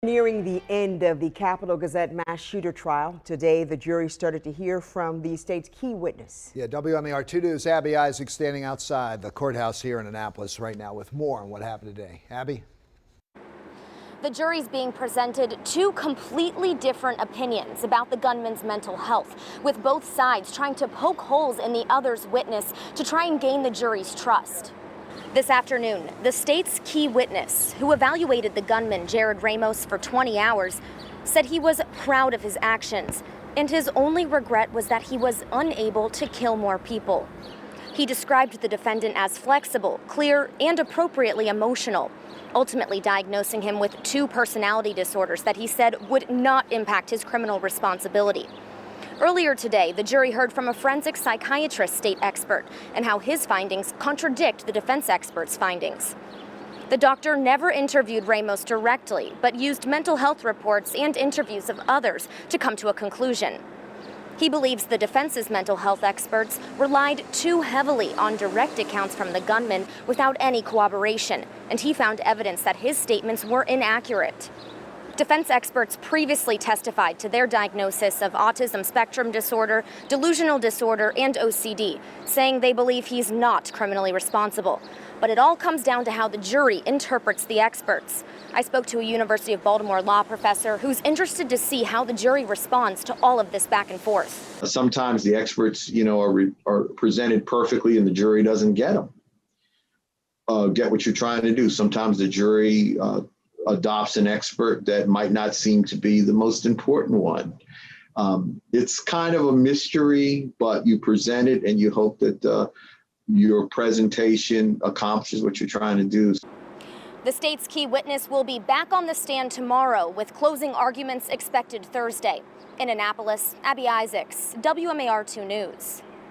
Nearing the end of the Capital Gazette mass shooter trial, today the jury started to hear from the state's key witness. Yeah, WMAR 2 News' Abby Isaac standing outside the courthouse here in Annapolis right now with more on what happened today. Abby? The jury's being presented two completely different opinions about the gunman's mental health, with both sides trying to poke holes in the other's witness to try and gain the jury's trust. This afternoon, the state's key witness, who evaluated the gunman, Jared Ramos, for 20 hours, said he was proud of his actions, and his only regret was that he was unable to kill more people. He described the defendant as flexible, clear, and appropriately emotional, ultimately diagnosing him with two personality disorders that he said would not impact his criminal responsibility. Earlier today, the jury heard from a forensic psychiatrist state expert and how his findings contradict the defense expert's findings. The doctor never interviewed Ramos directly, but used mental health reports and interviews of others to come to a conclusion. He believes the defense's mental health experts relied too heavily on direct accounts from the gunman without any corroboration, and he found evidence that his statements were inaccurate. Defense experts previously testified to their diagnosis of autism spectrum disorder, delusional disorder, and OCD, saying they believe he's not criminally responsible. But it all comes down to how the jury interprets the experts. I spoke to a University of Baltimore law professor who's interested to see how the jury responds to all of this back and forth. Sometimes the experts, are presented perfectly and the jury doesn't get them. Get what you're trying to do. Sometimes the jury adopts an expert that might not seem to be the most important one. It's kind of a mystery, but you present it and you hope that your presentation accomplishes what you're trying to do. The state's key witness will be back on the stand tomorrow with closing arguments expected Thursday. In Annapolis, Abby Isaacs, WMAR 2 News.